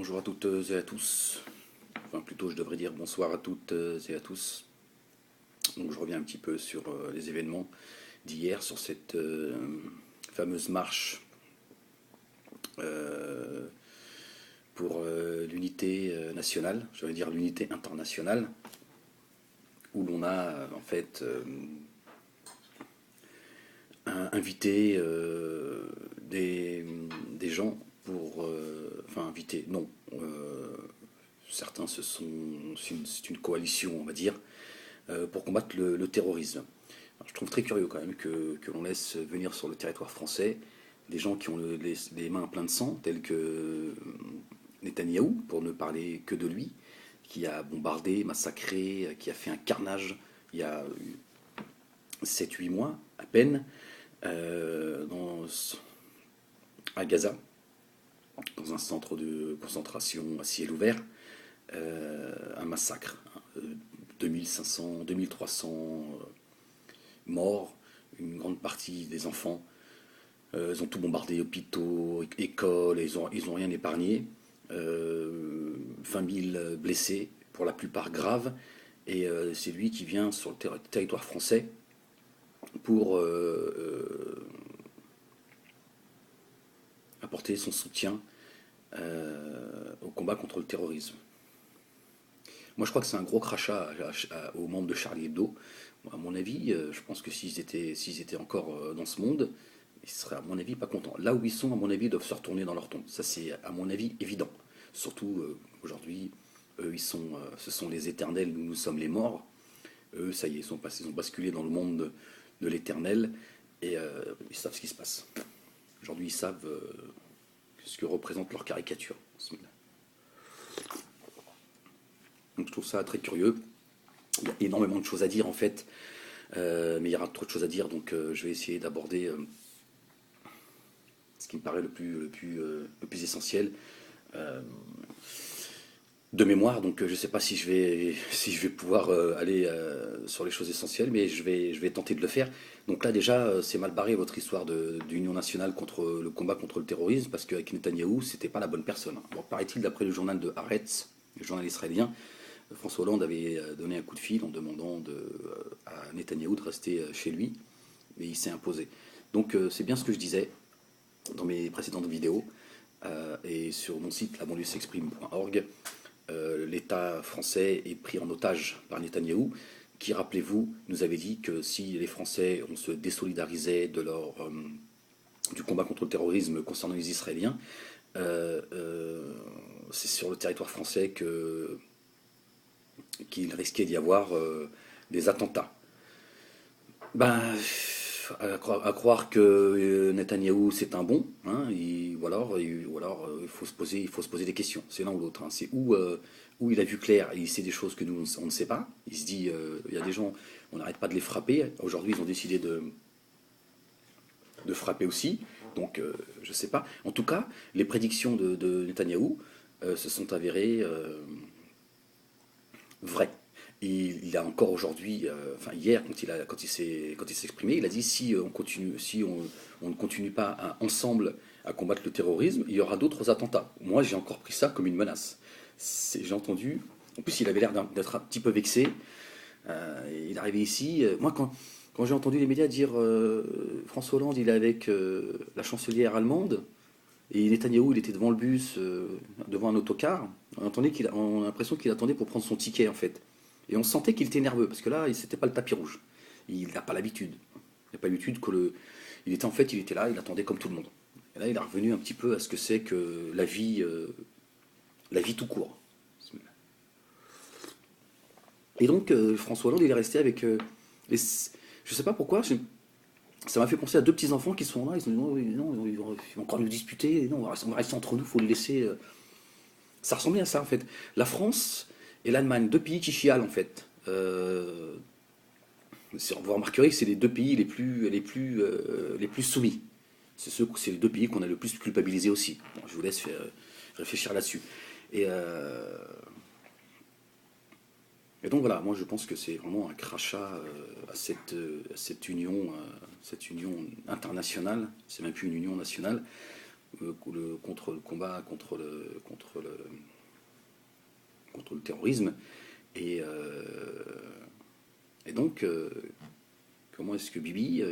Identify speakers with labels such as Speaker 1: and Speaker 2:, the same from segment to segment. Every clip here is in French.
Speaker 1: Bonjour à toutes et à tous. Enfin, plutôt, je devrais dire bonsoir à toutes et à tous. Donc, je reviens un petit peu sur les événements d'hier, sur cette fameuse marche euh, pour l'unité nationale, je vais dire l'unité internationale, où l'on a en fait invité des gens pour. Enfin, invité, non. Certains se sont. C'est une coalition, on va dire, pour combattre le terrorisme. Alors, je trouve très curieux quand même que l'on laisse venir sur le territoire français des gens qui ont les mains pleines de sang, tels que Netanyahou, pour ne parler que de lui, qui a bombardé, massacré, qui a fait un carnage il y a 7 8 mois à peine dans, à Gaza, dans un centre de concentration à ciel ouvert, un massacre. 2500, 2300 morts, une grande partie des enfants. Ils ont tout bombardé, hôpitaux, écoles, ils ont rien épargné. 20 000 blessés, pour la plupart graves. Et c'est lui qui vient sur le territoire français pour apporter son soutien au combat contre le terrorisme. Moi, je crois que c'est un gros crachat aux membres de Charlie Hebdo. À mon avis, je pense que s'ils étaient encore dans ce monde, ils seraient, à mon avis, pas contents. Là où ils sont, à mon avis, ils doivent se retourner dans leur tombe. Ça, c'est, à mon avis, évident. Surtout, aujourd'hui, eux, ce sont les éternels, nous sommes les morts. Eux, ça y est, ils ont basculé dans le monde de l'éternel et ils savent ce qui se passe. Aujourd'hui, ils savent ce que représente leur caricature. Donc je trouve ça très curieux. Il y a énormément de choses à dire en fait, mais il y aura trop de choses à dire, donc je vais essayer d'aborder ce qui me paraît le plus essentiel de mémoire. Donc je ne sais pas si je vais pouvoir aller sur les choses essentielles, mais je vais tenter de le faire. Donc là déjà, c'est mal barré votre histoire d'union nationale contre le combat contre le terrorisme, parce qu'avec Netanyahou, c'était pas la bonne personne. Bon, paraît-il, d'après le journal de Haaretz, le journal israélien, François Hollande avait donné un coup de fil en demandant à Netanyahou de rester chez lui, mais il s'est imposé. Donc c'est bien ce que je disais dans mes précédentes vidéos, et sur mon site labanlieusexprime.org. L'État français est pris en otage par Netanyahou, qui, rappelez-vous, nous avait dit que si les Français on se désolidarisait du combat contre le terrorisme concernant les Israéliens, c'est sur le territoire français qu'il risquait d'y avoir des attentats. Ben, à croire que Netanyahou c'est un bon, hein, ou alors il faut se poser des questions. C'est l'un ou l'autre. Hein. C'est où il a vu clair et il sait des choses que nous on ne sait pas. Il se dit, il y a des gens, on n'arrête pas de les frapper. Aujourd'hui, ils ont décidé de frapper aussi. Donc, je ne sais pas. En tout cas, les prédictions de Netanyahou se sont avérées vraies. Et il a encore aujourd'hui, enfin hier, quand il s'est exprimé, il a dit si on ne continue pas ensemble à combattre le terrorisme, il y aura d'autres attentats. Moi, j'ai encore pris ça comme une menace. J'ai entendu. En plus, il avait l'air d'être un petit peu vexé. Il est arrivé ici. Moi, quand j'ai entendu les médias dire François Hollande, il est avec la chancelière allemande, et Netanyahou, il était devant le bus, devant un autocar, on a l'impression qu'il attendait pour prendre son ticket, en fait. Et on sentait qu'il était nerveux, parce que là, c'était pas le tapis rouge. Il n'a pas l'habitude. Il n'a pas l'habitude il était en fait, il était là, il attendait comme tout le monde. Et là, il est revenu un petit peu à ce que c'est que la vie tout court. Et donc, François Hollande, il est resté avec. Je sais pas pourquoi, ça m'a fait penser à deux petits enfants qui sont là. Ils ont dit non, non, ils vont encore nous disputer. Non, on va rester entre nous, il faut le laisser. Ça ressemblait à ça en fait. La France et l'Allemagne, deux pays qui chialent en fait. Vous remarquerez que c'est les deux pays les plus soumis. C'est les deux pays qu'on a le plus culpabilisés aussi. Bon, je vous laisse réfléchir là-dessus. Et, euh, et donc voilà, moi je pense que c'est vraiment un crachat à cette union internationale. C'est même plus une union nationale. contre le combat, contre le terrorisme. Et, et donc, comment est-ce que Bibi,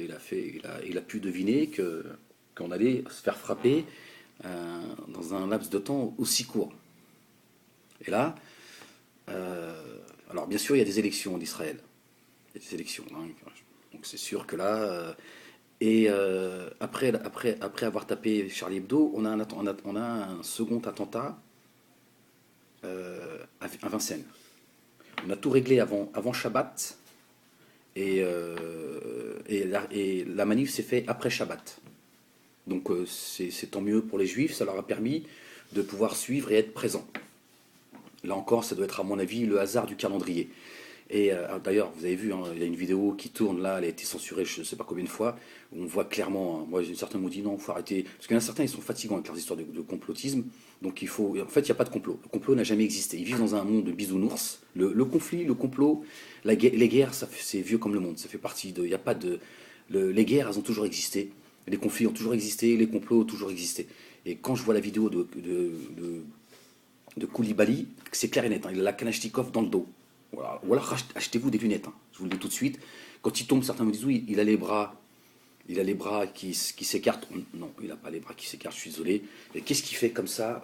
Speaker 1: il a pu deviner qu'on allait se faire frapper dans un laps de temps aussi court. Et là, alors bien sûr, il y a des élections en Israël. Il y a des élections, hein. Donc c'est sûr que là, après avoir tapé Charlie Hebdo, on a un second attentat à Vincennes. On a tout réglé avant Shabbat et la manif s'est faite après Shabbat. Donc c'est tant mieux pour les Juifs, ça leur a permis de pouvoir suivre et être présents. Là encore, ça doit être à mon avis le hasard du calendrier. Et d'ailleurs, vous avez vu, hein, il y a une vidéo qui tourne là, elle a été censurée je ne sais pas combien de fois, où on voit clairement, hein, moi certains m'ont dit non, il faut arrêter, parce qu'il y en a certains, ils sont fatigants avec leurs histoires de complotisme, donc il faut, en fait, il n'y a pas de complot. Le complot n'a jamais existé. Ils vivent dans un monde de bisounours. Le conflit, le complot, les guerres, c'est vieux comme le monde, ça fait partie de, il n'y a pas de, les guerres, elles ont toujours existé, les conflits ont toujours existé, les complots ont toujours existé. Et quand je vois la vidéo de Koulibaly, c'est clair et net, hein, il a la Kalachnikov dans le dos. Voilà. Ou alors achetez-vous des lunettes, hein. Je vous le dis tout de suite. Quand il tombe, certains me disent oui, il a les bras qui s'écartent. Non, il n'a pas les bras qui s'écartent, je suis désolé. Et qu'est-ce qu'il fait comme ça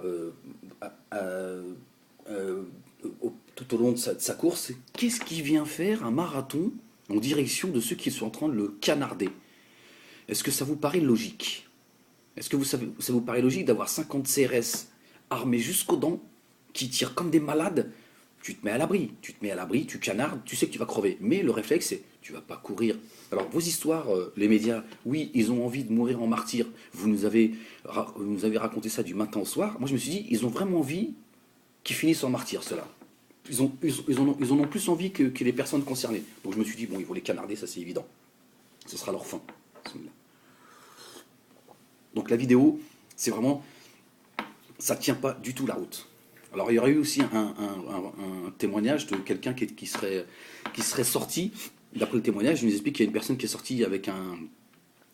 Speaker 1: tout au long de sa course? Qu'est-ce qu'il vient faire un marathon en direction de ceux qui sont en train de le canarder? Est-ce que ça vous paraît logique? Est-ce que ça vous paraît logique d'avoir 50 CRS armés jusqu'aux dents qui tirent comme des malades? Tu te mets à l'abri, tu canardes, tu sais que tu vas crever. Mais le réflexe, c'est tu vas pas courir. Alors, vos histoires, les médias, oui, ils ont envie de mourir en martyr. Vous nous avez raconté ça du matin au soir. Moi, je me suis dit, ils ont vraiment envie qu'ils finissent en martyr, ceux-là. Ils en ont plus envie que les personnes concernées. Donc, je me suis dit, bon, ils vont les canarder, ça c'est évident. Ce sera leur fin. Donc, la vidéo, c'est vraiment, ça tient pas du tout la route. Alors il y aurait eu aussi un témoignage de quelqu'un qui serait sorti. D'après le témoignage, il nous explique qu'il y a une personne qui est sortie avec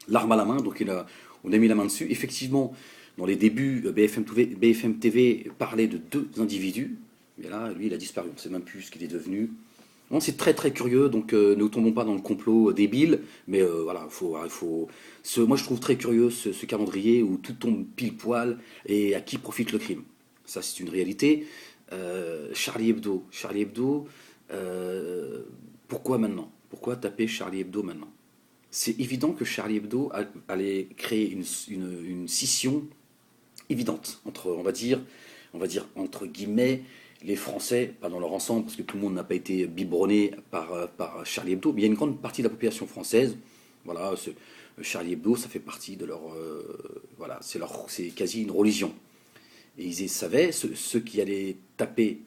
Speaker 1: l'arme à la main, donc on a mis la main dessus. Effectivement, dans les débuts, BFM TV parlait de 2 individus, mais là, lui, il a disparu. On ne sait même plus ce qu'il est devenu. Bon, c'est très très curieux, donc ne tombons pas dans le complot débile, mais voilà, moi je trouve très curieux ce calendrier où tout tombe pile poil et à qui profite le crime. Ça, c'est une réalité. Charlie Hebdo. Pourquoi maintenant? Pourquoi taper Charlie Hebdo maintenant? C'est évident que Charlie Hebdo allait créer une scission évidente entre, on va dire entre guillemets, les Français, pas dans leur ensemble, parce que tout le monde n'a pas été biberonné par Charlie Hebdo, mais il y a une grande partie de la population française. Voilà, Charlie Hebdo, ça fait partie de leur, voilà, c'est quasi une religion. Et ils savaient, ceux qui allaient taper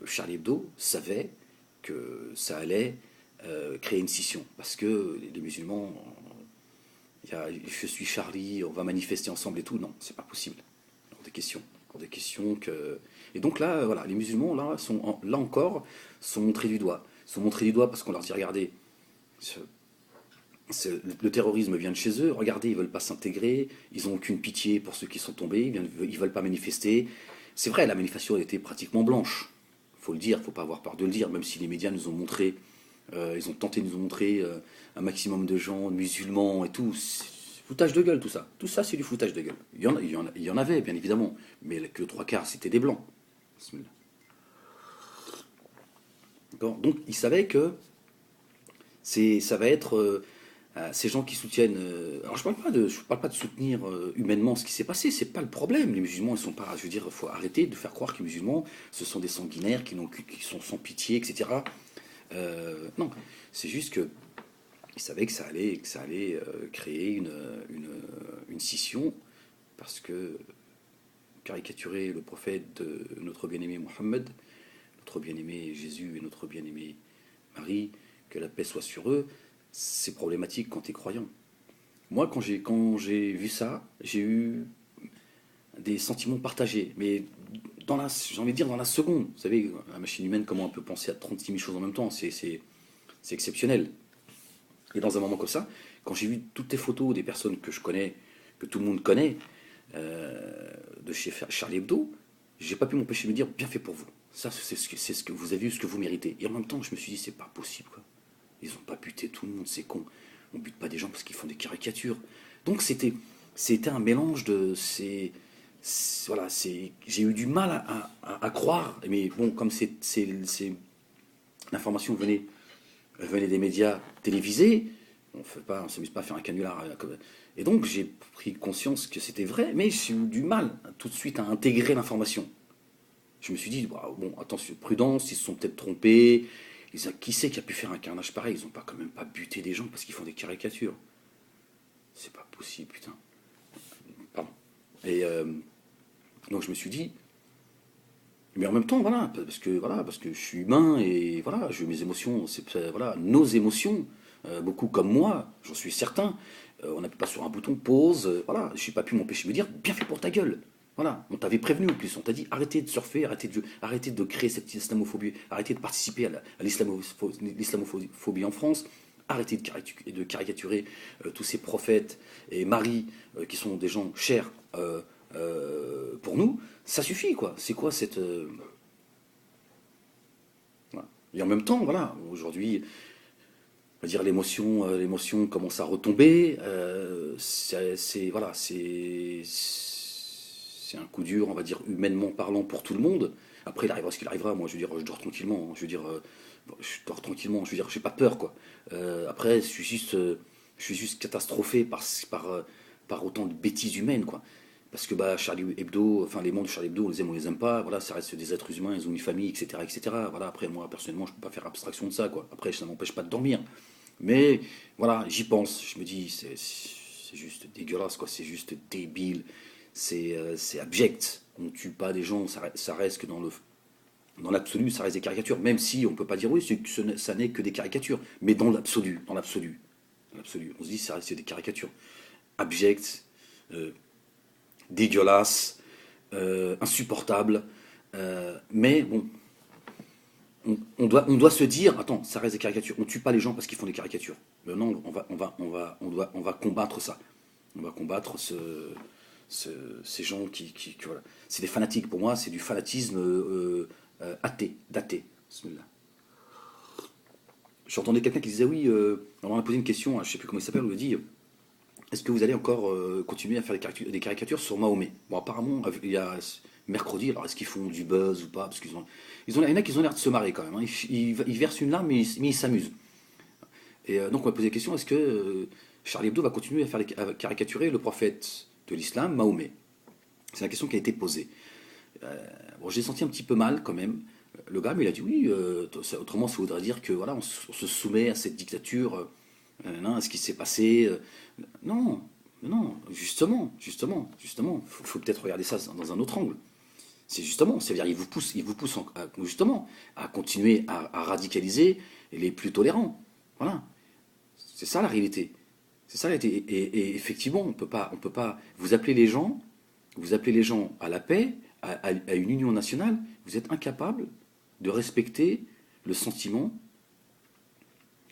Speaker 1: Charlie Hebdo savaient que ça allait créer une scission. Parce que les musulmans, je suis Charlie, on va manifester ensemble et tout. Non, c'est pas possible. Hors des questions. Hors des questions que... Et donc là, voilà, les musulmans, là encore, sont montrés du doigt. Ils sont montrés du doigt parce qu'on leur dit, regardez, le terrorisme vient de chez eux, regardez, ils ne veulent pas s'intégrer, ils n'ont aucune pitié pour ceux qui sont tombés, ils ne veulent pas manifester. C'est vrai, la manifestation a été pratiquement blanche, il faut le dire, il ne faut pas avoir peur de le dire, même si les médias nous ont montré, ils ont tenté de nous montrer un maximum de gens, musulmans et tout. Foutage de gueule, tout ça. Tout ça, c'est du foutage de gueule. Il y en avait, bien évidemment, mais que 3/4, c'était des blancs. Donc, ils savaient que ça va être... ces gens qui soutiennent. Alors je parle pas de soutenir humainement ce qui s'est passé, c'est pas le problème. Les musulmans, ils sont pas. Je veux dire, il faut arrêter de faire croire que les musulmans, ce sont des sanguinaires qui sont sans pitié, etc. Non, c'est juste que ils savaient que ça allait créer une scission parce que caricaturer le prophète de notre bien-aimé Mohammed, notre bien-aimé Jésus et notre bien-aimé Marie, que la paix soit sur eux, c'est problématique quand tu es croyant. Moi, quand j'ai vu ça, j'ai eu des sentiments partagés. Mais j'ai envie de dire dans la seconde. Vous savez, la machine humaine, comment on peut penser à 36 000 choses en même temps, c'est exceptionnel. Et dans un moment comme ça, quand j'ai vu toutes les photos des personnes que je connais, que tout le monde connaît, de chez Charlie Hebdo, j'ai pas pu m'empêcher de me dire, bien fait pour vous. Ça, c'est ce que vous avez eu, ce que vous méritez. Et en même temps, je me suis dit, c'est pas possible, quoi. Ils ont pas buté tout le monde, c'est con. On bute pas des gens parce qu'ils font des caricatures. Donc c'était un mélange de voilà, j'ai eu du mal à croire. Mais bon, comme l'information venait des médias télévisés, on s'amuse pas à faire un canular. Et donc j'ai pris conscience que c'était vrai, mais j'ai eu du mal tout de suite à intégrer l'information. Je me suis dit, bah, bon, attention, prudence, ils se sont peut-être trompés. Qui c'est qui a pu faire un carnage pareil? Ils ont pas quand même pas buté des gens parce qu'ils font des caricatures. C'est pas possible, putain. Pardon. Et donc je me suis dit, mais en même temps, voilà, parce que je suis humain et voilà, j'ai mes émotions, voilà, nos émotions, beaucoup comme moi, j'en suis certain. On n'appuie pas sur un bouton pause, voilà, je n'ai pas pu m'empêcher de me dire, bien fait pour ta gueule. Voilà, on t'avait prévenu en plus, on t'a dit arrêtez de surfer, arrêtez de créer cette islamophobie, arrêtez de participer à l'islamophobie en France, arrêtez de caricaturer tous ces prophètes et maris qui sont des gens chers pour nous. Ça suffit, quoi. C'est quoi cette... voilà. Et en même temps, voilà, aujourd'hui, on va dire l'émotion commence à retomber. Voilà, c'est un coup dur, on va dire humainement parlant pour tout le monde. Après, il arrivera ce qu'il arrivera. Moi, je veux dire, je dors tranquillement. Je veux dire, je dors tranquillement. Je veux dire, j'ai pas peur, quoi. Après, je suis juste catastrophé par autant de bêtises humaines, quoi. Parce que bah, Charlie Hebdo, enfin les membres de Charlie Hebdo, on les aime ou on les aime pas, voilà, ça reste des êtres humains, ils ont une famille, etc., etc. Voilà, après moi personnellement, je peux pas faire abstraction de ça, quoi. Après, ça m'empêche pas de dormir. Mais voilà, j'y pense, je me dis, c'est juste dégueulasse, quoi, c'est juste débile, c'est abject. On tue pas des gens, ça reste que dans l'absolu, ça reste des caricatures, même si on peut pas dire oui, ça n'est que des caricatures, mais dans l'absolu, on se dit ça reste des caricatures abjectes, dégueulasses, insupportables, mais bon, on doit se dire, attends, ça reste des caricatures. On tue pas les gens parce qu'ils font des caricatures. Mais non, on va combattre ça. On va combattre ces gens voilà. C'est des fanatiques. Pour moi, c'est du fanatisme athée, d'athée. Bismillah. J'entendais quelqu'un qui disait oui, on a posé une question, je ne sais plus comment il s'appelle, on lui a dit est-ce que vous allez encore continuer à faire des caricatures sur Mahomet? Bon, apparemment, il y a mercredi, alors est-ce qu'ils font du buzz ou pas? Parce il y en a qui ont l'air de se marrer quand même, hein. Ils versent une larme, mais ils s'amusent. Et donc on va poser la question est-ce que Charlie Hebdo va continuer à caricaturer le prophète de l'islam, Mahomet? C'est la question qui a été posée. Bon, j'ai senti un petit peu mal quand même. Le gars, mais il a dit oui, autrement ça voudrait dire que voilà, on se soumet à cette dictature, non, à ce qui s'est passé. Non, non, faut peut-être regarder ça dans un autre angle. C'est justement, c'est-à-dire il vous pousse justement à continuer à radicaliser les plus tolérants. Voilà, c'est ça la réalité. C'est ça la réalité. Et effectivement, on peut pas. Vous appelez les gens à la paix, à une union nationale. Vous êtes incapable de respecter le sentiment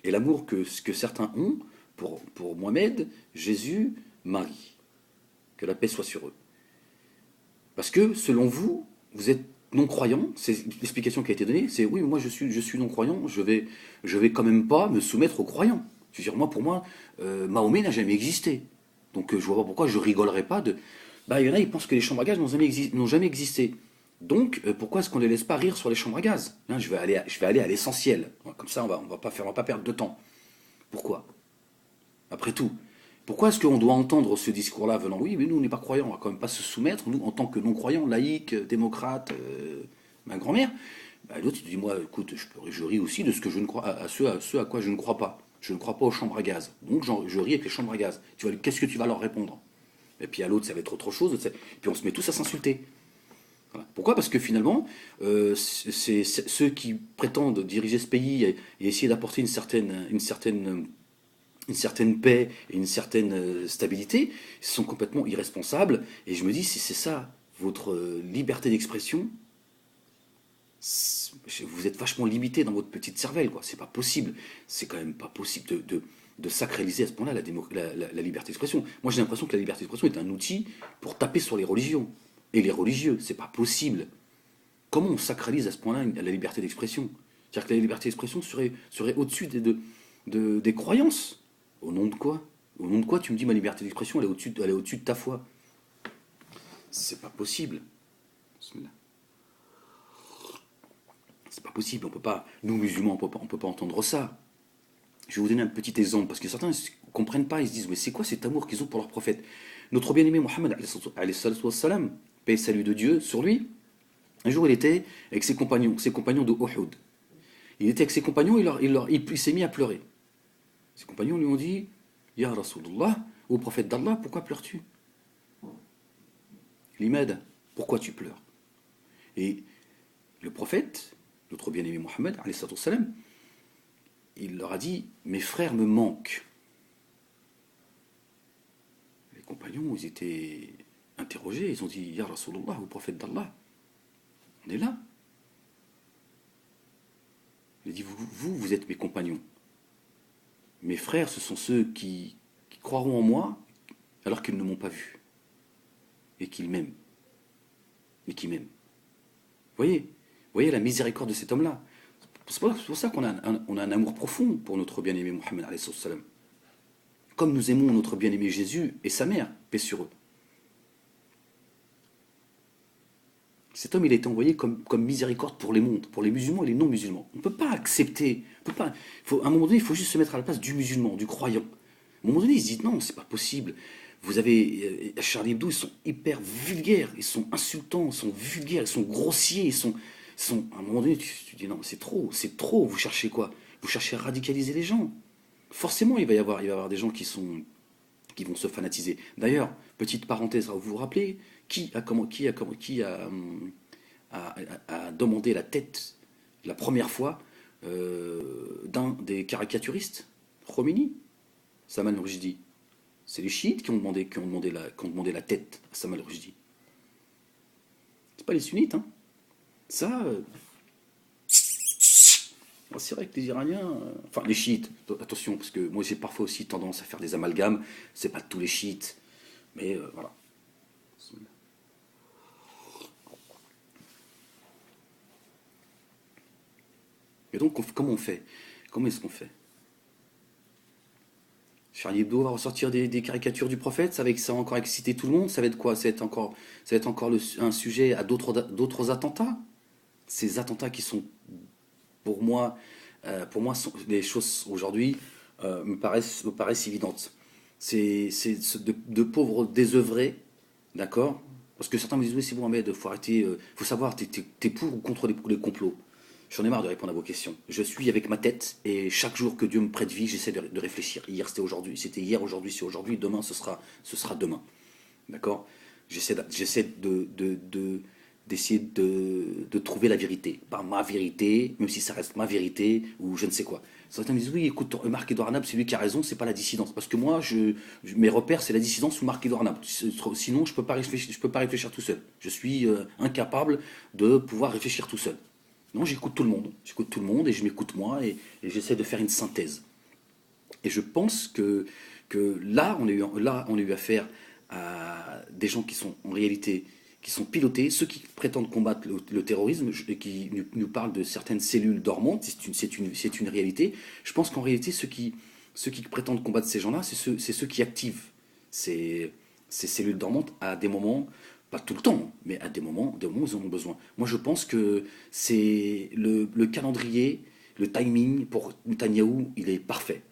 Speaker 1: et l'amour que certains ont pour Mohamed, Jésus, Marie. Que la paix soit sur eux. Parce que, selon vous, vous êtes non-croyant, c'est l'explication qui a été donnée, c'est oui, moi je suis non-croyant, je vais quand même pas me soumettre aux croyants. Je veux dire, pour moi, Mahomet n'a jamais existé. Donc je vois pas pourquoi je rigolerais pas de... Bah, il y en a, ils pensent que les chambres à gaz n'ont jamais existé. Donc, pourquoi est-ce qu'on ne les laisse pas rire sur les chambres à gaz? Hein, je vais aller à l'essentiel. Comme ça, on va pas perdre de temps. Pourquoi? Après tout, pourquoi est-ce qu'on doit entendre ce discours-là venant oui, mais nous, on n'est pas croyants, on va quand même pas se soumettre, nous, en tant que non-croyants, laïcs, démocrates, ma grand-mère. Bah, l'autre, il dit, moi, écoute, je ris aussi de ce que je ne crois, à ce à quoi je ne crois pas. Je ne crois pas aux chambres à gaz. Donc, je ris avec les chambres à gaz. Qu'est-ce que tu vas leur répondre? Et puis à l'autre, ça va être autre chose. Et puis on se met tous à s'insulter. Voilà. Pourquoi? Parce que finalement, c'est ceux qui prétendent diriger ce pays et essayer d'apporter une certaine paix et une certaine stabilité, sont complètement irresponsables. Et je me dis, si c'est ça, votre liberté d'expression, vous êtes vachement limité dans votre petite cervelle, quoi. C'est pas possible. C'est quand même pas possible de sacraliser à ce point-là la liberté d'expression. Moi, j'ai l'impression que la liberté d'expression est un outil pour taper sur les religions et les religieux. C'est pas possible. Comment on sacralise à ce point-là la liberté d'expression? C'est-à-dire que la liberté d'expression serait au-dessus des croyances. Au nom de quoi? Au nom de quoi tu me dis ma liberté d'expression, elle est au-dessus de ta foi? C'est pas possible. C'est pas possible. On peut pas, nous musulmans, on peut pas entendre ça. Je vais vous donner un petit exemple, parce que certains ne comprennent pas, ils se disent, mais c'est quoi cet amour qu'ils ont pour leur prophète? Notre bien-aimé Mohammed, paix et salut de Dieu sur lui, un jour il était avec ses compagnons de Uhud. Il était avec ses compagnons, il s'est mis à pleurer. Ses compagnons lui ont dit, Ya Rasulullah, ô prophète d'Allah, pourquoi pleures-tu? L'imad, pourquoi tu pleures? Et le prophète, notre bien-aimé Mohammed, il leur a dit, mes frères me manquent. Les compagnons, ils étaient interrogés, ils ont dit, Ya Rasulullah, au prophète d'Allah, on est là. Il a dit, vous êtes mes compagnons. Mes frères, ce sont ceux qui croiront en moi alors qu'ils ne m'ont pas vu. Et qu'ils m'aiment. Et qui m'aiment. Voyez la miséricorde de cet homme-là. C'est pour ça qu'on a un amour profond pour notre bien-aimé Mohammed alayhi salam. Comme nous aimons notre bien-aimé Jésus et sa mère, paix sur eux. Cet homme, il a été envoyé comme miséricorde pour les mondes, pour les musulmans et les non-musulmans. On ne peut pas accepter. À un moment donné, il faut juste se mettre à la place du musulman, du croyant. À un moment donné, ils se disent non, c'est pas possible. Vous avez Charlie Hebdo, ils sont hyper vulgaires, ils sont insultants, ils sont vulgaires, ils sont grossiers, à un moment donné, tu dis non, c'est trop. Vous cherchez quoi? Vous cherchez à radicaliser les gens. Forcément, il va y avoir des gens qui vont se fanatiser. D'ailleurs, petite parenthèse, vous vous rappelez qui a demandé la tête la première fois d'un des caricaturistes, Khomeini, Salman Rushdie. C'est les chiites qui ont demandé la tête à Salman Rushdie. C'est pas les sunnites, hein. Ça, c'est vrai que les Iraniens, enfin les chiites, attention, parce que moi j'ai parfois aussi tendance à faire des amalgames, c'est pas tous les chiites, mais voilà. Et donc, comment on fait? Comment est-ce qu'on fait? Charlie Hebdo va ressortir des caricatures du prophète, ça va encore exciter tout le monde, ça va être quoi? Ça va être encore un sujet à d'autres attentats? Ces attentats qui sont, pour moi les choses aujourd'hui me paraissent évidentes. C'est de pauvres désœuvrés, d'accord? Parce que certains me disent, oui, c'est bon, Ahmed, faut arrêter, faut savoir, t'es pour ou contre les complots? J'en ai marre de répondre à vos questions. Je suis avec ma tête et chaque jour que Dieu me prête vie, j'essaie de réfléchir. Hier, c'était aujourd'hui. C'était hier, aujourd'hui, c'est aujourd'hui. Demain, ce sera demain. D'accord? J'essaie d'essayer de trouver la vérité. Pas ma vérité, même si ça reste ma vérité, ou je ne sais quoi. Certains me disent, oui, écoute, Marc-Edouard Arnab, c'est lui qui a raison, c'est pas la dissidence. Parce que moi, mes repères, c'est la dissidence ou Marc-Edouard Arnab. Sinon, je peux pas réfléchir tout seul. Je suis incapable de pouvoir réfléchir tout seul. Non, j'écoute tout le monde. J'écoute tout le monde et je m'écoute moi et j'essaie de faire une synthèse. Et je pense que là, on a eu affaire à des gens qui sont en réalité qui sont pilotés, ceux qui prétendent combattre le terrorisme et qui nous parlent de certaines cellules dormantes, c'est une réalité. Je pense qu'en réalité, ceux qui prétendent combattre ces gens-là, c'est ceux qui activent ces cellules dormantes à des moments, pas tout le temps, mais à des moments où ils en ont besoin. Moi, je pense que c'est le calendrier, le timing pour Netanyahou, il est parfait.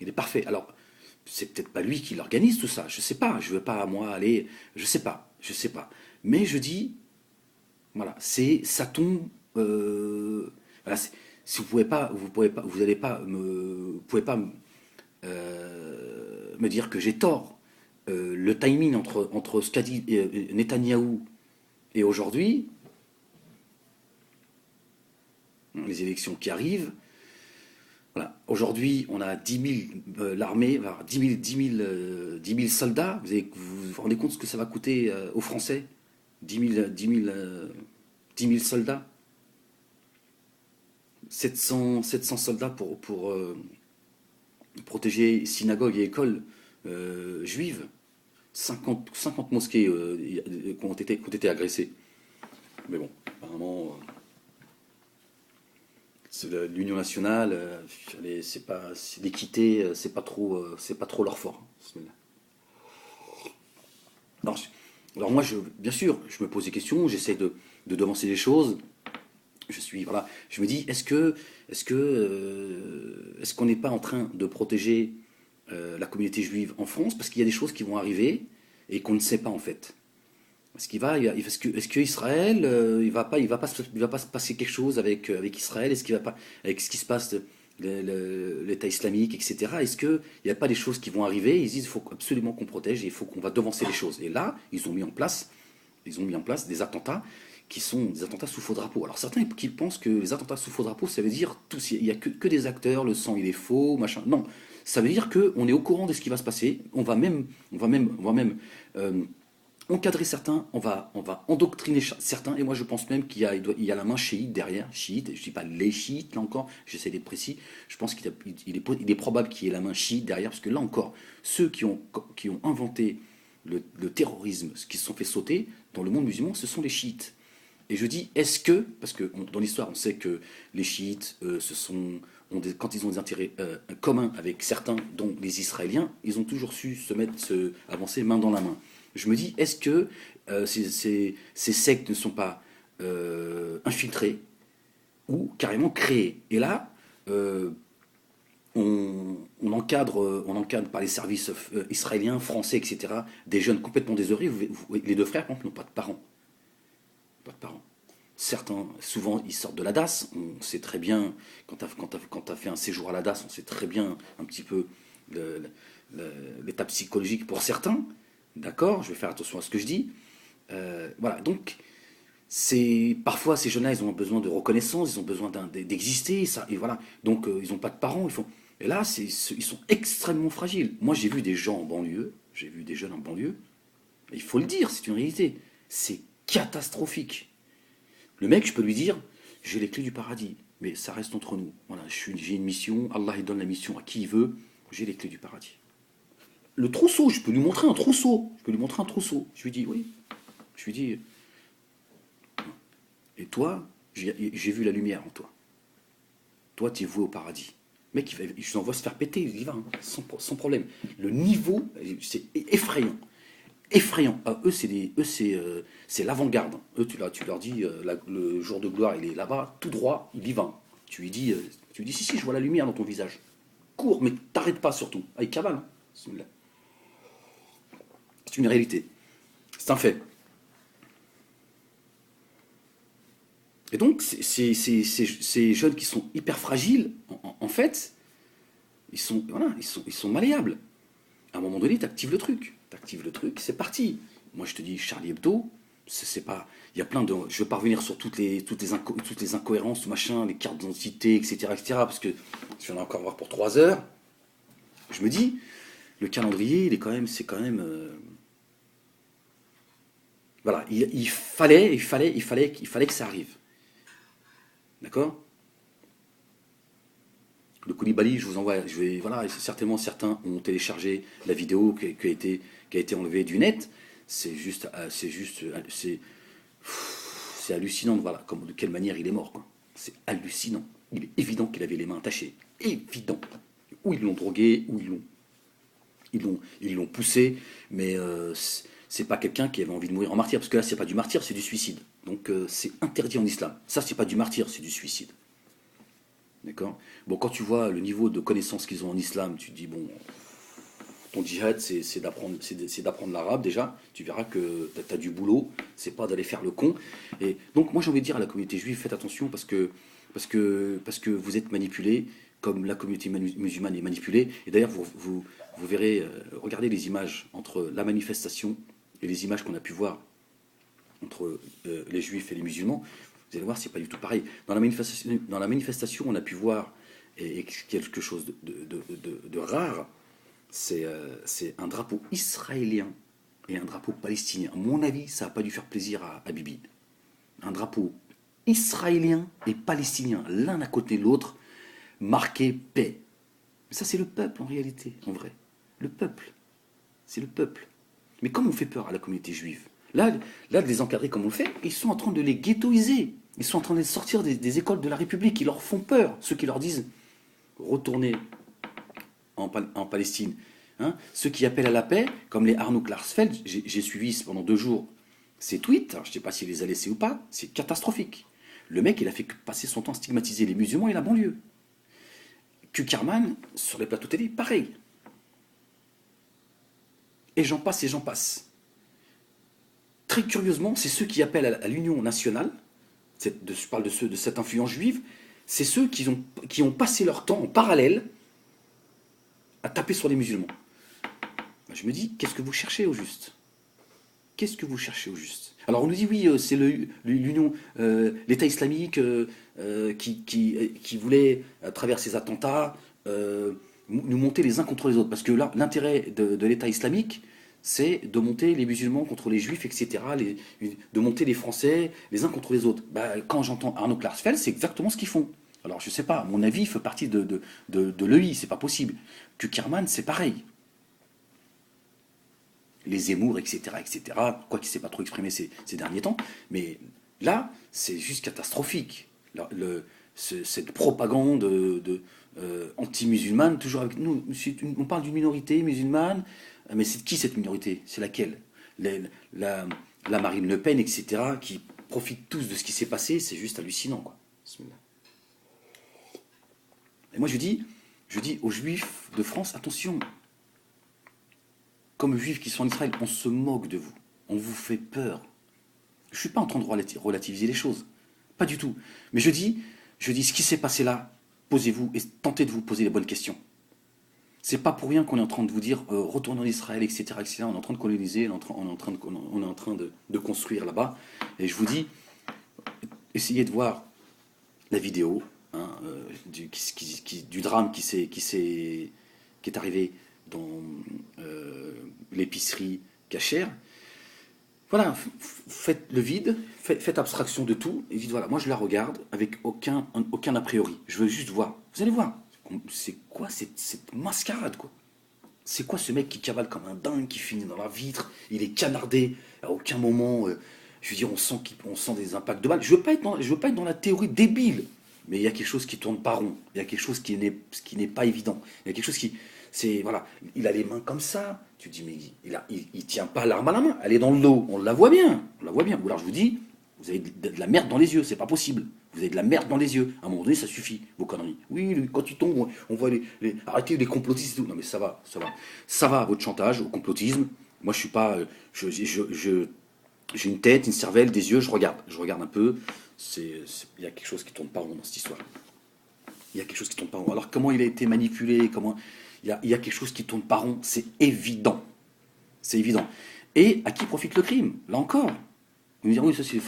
Speaker 1: Il est parfait. Alors, c'est peut-être pas lui qui l'organise tout ça. Je sais pas. Je veux pas moi aller. Je sais pas. Je sais pas. Mais je dis, voilà, ça tombe. Voilà, si vous allez pas vous pouvez pas me dire que j'ai tort. Le timing entre ce qu'a dit Netanyahou et aujourd'hui, les élections qui arrivent. Voilà. Aujourd'hui, on a 10 000, l'armée va avoir 10 000 soldats. Vous rendez compte ce que ça va coûter aux Français? 10 000 soldats. 700 soldats protéger synagogues et écoles juives. 50 mosquées qui ont été agressées. Mais bon, apparemment, l'Union nationale, l'équité, c'est pas trop leur fort. Alors, alors moi, bien sûr, je me pose des questions, j'essaie de devancer les choses. Voilà, je me dis, est-ce qu'on n'est pas en train de protéger la communauté juive en France parce qu'il y a des choses qui vont arriver et qu'on ne sait pas en fait. Est-ce que Israël, il va pas se passer quelque chose avec Israël? Est-ce qu'il va pas, avec ce qui se passe, l'État islamique, etc. Est-ce qu'il n'y a pas des choses qui vont arriver? Ils disent, il faut absolument qu'on protège et il faut qu'on va devancer les choses. Et là, ils ont mis en place des attentats qui sont des attentats sous faux drapeau. Alors certains qui pensent que les attentats sous faux drapeau, ça veut dire il n'y a que des acteurs, le sang il est faux, machin. Non, ça veut dire qu'on est au courant de ce qui va se passer. On va même encadrer certains, on va endoctriner certains, et moi je pense même il y a la main chiite derrière, chiite, je ne dis pas les chiites, là encore, j'essaie d'être précis, je pense il est probable qu'il y ait la main chiite derrière, parce que là encore, ceux qui ont inventé le terrorisme, ce qui se sont fait sauter dans le monde musulman, ce sont les chiites. Et je dis, parce que dans l'histoire, on sait que les chiites, quand ils ont des intérêts communs avec certains, dont les Israéliens, ils ont toujours su avancer main dans la main. Je me dis, est-ce que ces sectes ne sont pas infiltrées ou carrément créées? Et là, on encadre par les services israéliens, français, etc., des jeunes complètement désœuvrés. Les deux frères, par exemple, n'ont pas de parents. Pas de parents. Certains, souvent, ils sortent de la DAS. On sait très bien, quand tu as fait un séjour à la DAS, on sait très bien un petit peu l'état psychologique pour certains. D'accord, je vais faire attention à ce que je dis. Voilà, donc parfois ces jeunes-là, ils ont besoin de reconnaissance, ils ont besoin d'exister, et voilà. Donc ils n'ont pas de parents, et là, ils sont extrêmement fragiles. Moi, j'ai vu des gens en banlieue, j'ai vu des jeunes en banlieue. Il faut le dire, c'est une réalité. C'est catastrophique. Le mec, je peux lui dire, j'ai les clés du paradis, mais ça reste entre nous. Voilà, j'ai une mission, Allah il donne la mission à qui il veut, j'ai les clés du paradis. Le trousseau, je peux lui montrer un trousseau. Je lui dis, oui. Je lui dis, et toi, j'ai vu la lumière en toi. Toi, tu es voué au paradis. Mec, je l'envoie se faire péter, il y va, hein, sans problème. Le niveau, c'est effrayant. Effrayant. C'est l'avant-garde. Eux, tu leur dis, le jour de gloire, il est là-bas, tout droit, il y va. Tu lui dis, si, je vois la lumière dans ton visage. Cours, mais t'arrêtes pas surtout. Ah, il cavale. Hein. C'est une réalité. C'est un fait. Et donc, ces jeunes qui sont hyper fragiles, en fait, ils sont malléables. À un moment donné, tu actives le truc. C'est parti. Moi, je te dis, Charlie Hebdo, c'est pas. Il y a plein de. Je ne veux pas revenir sur toutes les incohérences, tout machin, les cartes d'identité, etc., parce que je vais en encore voir pour 3 heures. Je me dis, le calendrier, c'est quand même. Voilà, il fallait que ça arrive. D'accord? Le Koulibaly, je vous envoie, voilà, certainement certains ont téléchargé la vidéo qui a été enlevée du net. C'est hallucinant, voilà, de quelle manière il est mort, quoi. C'est hallucinant. Il est évident qu'il avait les mains attachées. Évident. Ou ils l'ont drogué, ou ils l'ont poussé, mais c'est pas quelqu'un qui avait envie de mourir en martyr, parce que là, c'est pas du martyr, c'est du suicide. Donc c'est interdit en islam. Ça, c'est pas du martyr, c'est du suicide. D'accord? Bon, quand tu vois le niveau de connaissance qu'ils ont en islam, tu te dis, bon, ton djihad, c'est d'apprendre l'arabe déjà. Tu verras que tu as du boulot, c'est pas d'aller faire le con. Et donc, moi, j'ai envie de dire à la communauté juive, faites attention parce que vous êtes manipulés comme la communauté musulmane est manipulée. Et d'ailleurs, vous verrez, regardez les images entre la manifestation et les images qu'on a pu voir entre les juifs et les musulmans. Vous allez voir, c'est pas du tout pareil. Dans la manifestation, on a pu voir et quelque chose de rare. C'est un drapeau israélien et un drapeau palestinien. À mon avis, ça n'a pas dû faire plaisir à Bibi. Un drapeau israélien et palestinien, l'un à côté de l'autre, marqué paix. Mais ça, c'est le peuple, en réalité, en vrai. Le peuple. C'est le peuple. Mais comme on fait peur à la communauté juive, là, de les encadrer comme on le fait, ils sont en train de les ghettoiser. Ils sont en train de les sortir des écoles de la République. Ils leur font peur. Ceux qui leur disent retournez en Palestine. Hein. Ceux qui appellent à la paix, comme les Arnaud Klarsfeld, j'ai suivi pendant 2 jours ses tweets. Alors, je ne sais pas s'il les a laissés ou pas. C'est catastrophique. Le mec, il a fait passer son temps à stigmatiser les musulmans et la banlieue. Kuckerman, sur les plateaux télé, pareil. Et j'en passe et j'en passe. Très curieusement, c'est ceux qui appellent à l'union nationale, je parle de cette influence juive, c'est ceux qui ont passé leur temps en parallèle à taper sur les musulmans. Je me dis, qu'est-ce que vous cherchez au juste? Qu'est-ce que vous cherchez au juste? Alors on nous dit, oui, c'est l'union, l'État islamique qui voulait, à travers ces attentats, nous monter les uns contre les autres. Parce que là, l'intérêt de l'État islamique, c'est de monter les musulmans contre les juifs, etc., de monter les Français les uns contre les autres. Quand j'entends Arnaud Klarsfeld, c'est exactement ce qu'ils font. Alors je sais pas, à mon avis, il fait partie de l'EI, c'est pas possible. Kuckerman, c'est pareil. Les Zemmour, etc., etc., quoi qu'il ne s'est pas trop exprimé ces derniers temps, mais là, c'est juste catastrophique. Cette propagande anti-musulmane, toujours avec nous, on parle d'une minorité musulmane, mais c'est qui cette minorité? C'est laquelle? La Marine Le Pen, etc., qui profitent tous de ce qui s'est passé, c'est juste hallucinant, quoi. Et moi je dis aux Juifs de France, attention, comme juifs qui sont en Israël, on se moque de vous, on vous fait peur. Je ne suis pas en train de relativiser les choses, pas du tout. Mais je dis ce qui s'est passé là, posez-vous et tentez de vous poser les bonnes questions. C'est pas pour rien qu'on est en train de vous dire retournez en Israël, etc., etc. On est en train de coloniser, on est en train de construire là-bas. Et je vous dis, essayez de voir la vidéo du drame qui est arrivé dans l'épicerie cachère. Voilà, faites le vide, faites abstraction de tout, et dites voilà, moi je la regarde avec aucun a priori. Je veux juste voir. Vous allez voir, c'est quoi cette mascarade, quoi? C'est quoi ce mec qui cavale comme un dingue, qui finit dans la vitre, il est canardé, à aucun moment, je veux dire, on sent des impacts de balles. Je veux pas être dans la théorie débile, mais il y a quelque chose qui tourne pas rond, il y a quelque chose qui n'est pas évident, il y a quelque chose voilà, il a les mains comme ça, tu te dis, mais il tient pas l'arme à la main, elle est dans le dos, on la voit bien. Ou alors je vous dis, vous avez de la merde dans les yeux, c'est pas possible. Vous avez de la merde dans les yeux. À un moment donné, ça suffit, vos conneries. Oui, quand tu tombes, on voit arrêtez les complotistes et tout. Non mais ça va. Ça va, votre chantage, au complotisme. Moi je suis pas, j'ai une tête, une cervelle, des yeux, je regarde un peu. Il y a quelque chose qui tourne pas rond dans cette histoire. Il y a quelque chose qui tourne pas rond. Alors comment il a été manipulé, il y a quelque chose qui tourne pas rond, c'est évident. C'est évident. Et à qui profite le crime? Là encore. Vous me direz, oui, ça c'est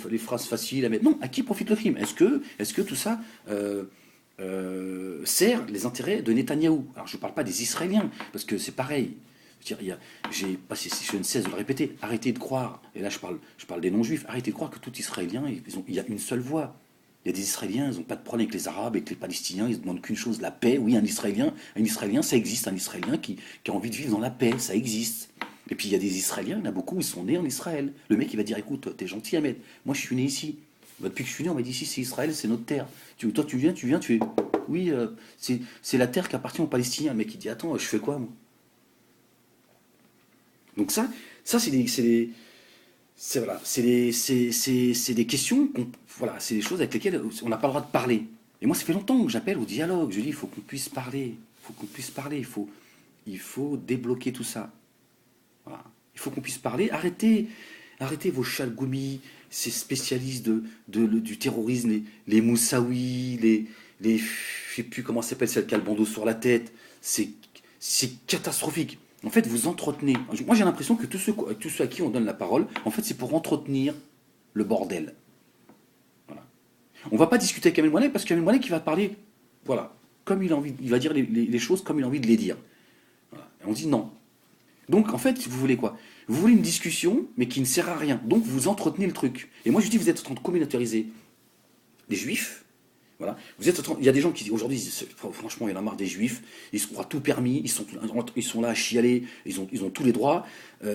Speaker 1: les phrases faciles à mettre. Non, à qui profite le crime? Est-ce que tout ça sert les intérêts de Netanyahou? Alors je ne parle pas des Israéliens, parce que c'est pareil. Je ne cesse de le répéter. Arrêtez de croire, et là je parle des non-juifs, arrêtez de croire que tout Israélien, il y a une seule voix. Il y a des Israéliens, ils n'ont pas de problème avec les Arabes, avec les Palestiniens, ils ne demandent qu'une chose, la paix. Oui, un Israélien, ça existe, un Israélien qui a envie de vivre dans la paix, ça existe. Et puis il y a des Israéliens, il y en a beaucoup, ils sont nés en Israël. Le mec, il va dire, écoute, t'es gentil Ahmed, moi je suis né ici. Depuis que je suis né, on m'a dit, ici c'est Israël, c'est notre terre. Toi tu viens, tu es... Oui, c'est la terre qui appartient aux Palestiniens. Le mec, il dit, attends, je fais quoi, moi? Donc ça c'est des questions, voilà, c'est des choses avec lesquelles on n'a pas le droit de parler. Et moi, ça fait longtemps que j'appelle au dialogue. Je dis, il faut qu'on puisse parler. Il faut débloquer tout ça. Voilà. Il faut qu'on puisse parler. Arrêtez vos chalgoumis, ces spécialistes du terrorisme, les Moussaoui, je sais plus comment ça s'appelle, celle qui a le bandeau sur la tête. C'est catastrophique. En fait, vous entretenez. Moi, j'ai l'impression que tous ceux à qui on donne la parole, en fait, c'est pour entretenir le bordel. Voilà. On va pas discuter avec Kamel Mohamed parce que Kamel Mohamed qui va parler, voilà, comme il a envie, il va dire les choses comme il a envie de les dire. Voilà. Et on dit non. Donc, en fait, vous voulez quoi? Vous voulez une discussion, mais qui ne sert à rien. Donc, vous entretenez le truc. Et moi, je dis, vous êtes en train de communautariser les juifs, Voilà. Il y a des gens qui aujourd'hui, franchement, il y en a marre des juifs, ils se croient tout permis, ils sont là à chialer, ils ont tous les droits.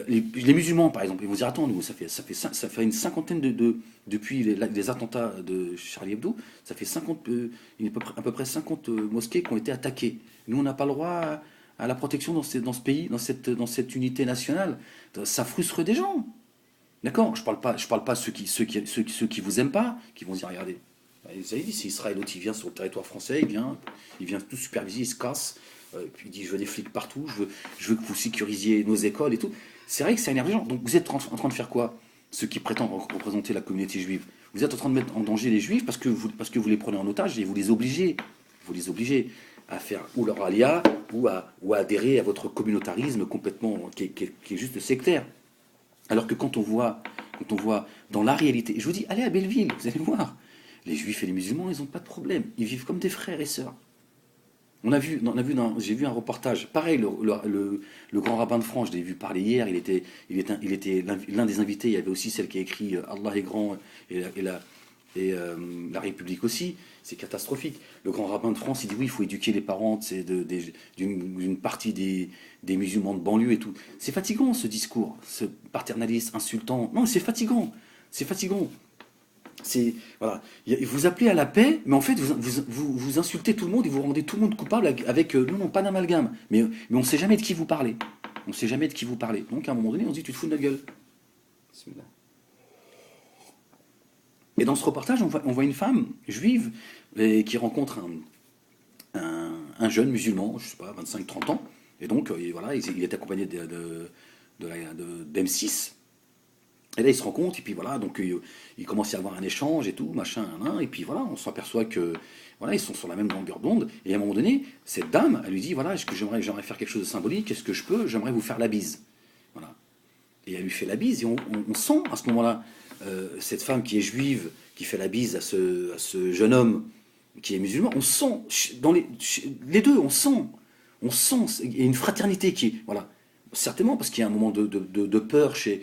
Speaker 1: Les musulmans, par exemple, ils vont dire, attends, nous, ça fait une cinquantaine depuis les attentats de Charlie Hebdo, ça fait 50, à peu près 50 mosquées qui ont été attaquées. Nous, on n'a pas le droit à la protection dans ce pays, dans cette unité nationale. Ça frustre des gens. D'accord? Je parle pas ceux qui vous aiment pas, qui vont dire, regardez. Vous avez dit, c'est Israël, l'autre il vient sur le territoire français, il vient tout superviser, il se casse, puis il dit je veux des flics partout, je veux que vous sécurisiez nos écoles et tout. C'est vrai que ça énerve les gens. Donc vous êtes en train de faire quoi? Ceux qui prétendent représenter la communauté juive. Vous êtes en train de mettre en danger les juifs parce que vous les prenez en otage et vous les obligez à faire ou leur alia ou à adhérer à votre communautarisme complètement qui est juste sectaire. Alors que quand on voit dans la réalité, je vous dis, allez à Belleville, vous allez voir. Les juifs et les musulmans, ils n'ont pas de problème. Ils vivent comme des frères et sœurs. J'ai vu un reportage. Pareil, le grand rabbin de France, je l'ai vu parler hier. Il était l'un des invités. Il y avait aussi celle qui a écrit Allah est grand et la République aussi. C'est catastrophique. Le grand rabbin de France, il dit oui, il faut éduquer les parents d'une partie des musulmans de banlieue et tout. C'est fatigant ce discours, ce paternaliste insultant. Non, c'est fatigant. C'est fatigant. Voilà. Vous appelez à la paix, mais en fait vous insultez tout le monde et vous rendez tout le monde coupable avec non, pas d'amalgame. Mais on ne sait jamais de qui vous parlez. On ne sait jamais de qui vous parlez. Donc à un moment donné, on se dit tu te fous de la gueule. Et dans ce reportage, on voit une femme juive qui rencontre un jeune musulman, je sais pas, 25-30 ans. Et donc voilà, il est accompagné d'M6. Et là, ils se rencontrent, et puis voilà, donc il commence à y avoir un échange et tout, machin, et puis voilà, on s'aperçoit que voilà, ils sont sur la même longueur d'onde. Et à un moment donné, cette dame, elle lui dit voilà, est-ce que j'aimerais faire quelque chose de symbolique, est-ce que je peux, j'aimerais vous faire la bise. Voilà. Et elle lui fait la bise, et on sent à ce moment-là, cette femme qui est juive, qui fait la bise à ce jeune homme qui est musulman, on sent, les deux, on sent, il y a une fraternité qui est, voilà, certainement parce qu'il y a un moment de peur chez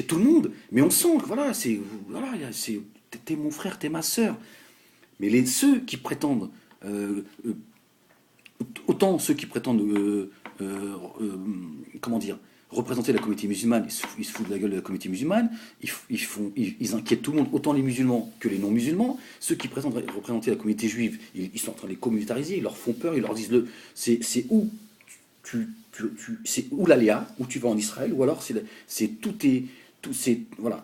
Speaker 1: tout le monde, mais on sent que voilà, t'es mon frère, t'es ma sœur. Mais ceux qui prétendent, autant ceux qui prétendent, comment dire, représenter la communauté musulmane, ils se foutent de la gueule de la communauté musulmane, ils inquiètent tout le monde, autant les musulmans que les non-musulmans. Ceux qui prétendent représenter la communauté juive, ils sont en train de les communautariser, ils leur font peur, ils leur disent c'est où c'est où l'aléa, où tu vas en Israël, ou alors voilà,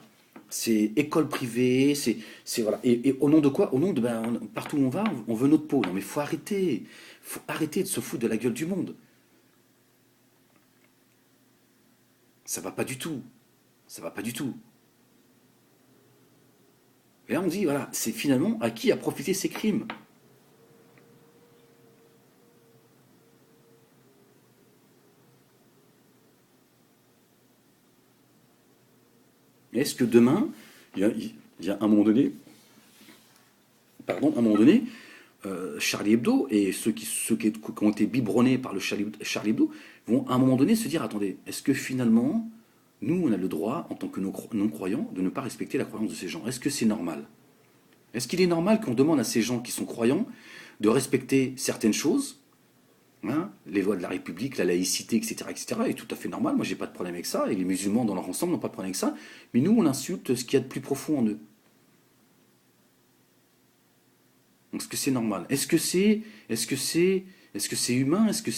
Speaker 1: c'est école privée, voilà. Et au nom de quoi? Au nom de partout où on va, on veut notre peau. Non mais faut arrêter de se foutre de la gueule du monde. Ça va pas du tout. Ça va pas du tout. Et là on dit voilà, c'est finalement à qui a profité ces crimes. Est-ce que demain, il y a un moment donné, Charlie Hebdo et ceux qui ont été biberonnés par le Charlie Hebdo vont à un moment donné se dire attendez, est-ce que finalement, nous, on a le droit, en tant que non-croyants, de ne pas respecter la croyance de ces gens? Est-ce que c'est normal? Est-ce qu'il est normal qu'on demande à ces gens qui sont croyants de respecter certaines choses, hein, les lois de la République, la laïcité, etc., etc., est tout à fait normal, moi j'ai pas de problème avec ça, et les musulmans dans leur ensemble n'ont pas de problème avec ça, mais nous on insulte ce qu'il y a de plus profond en eux. Est-ce que c'est normal? Est-ce que c'est humain? Est-ce que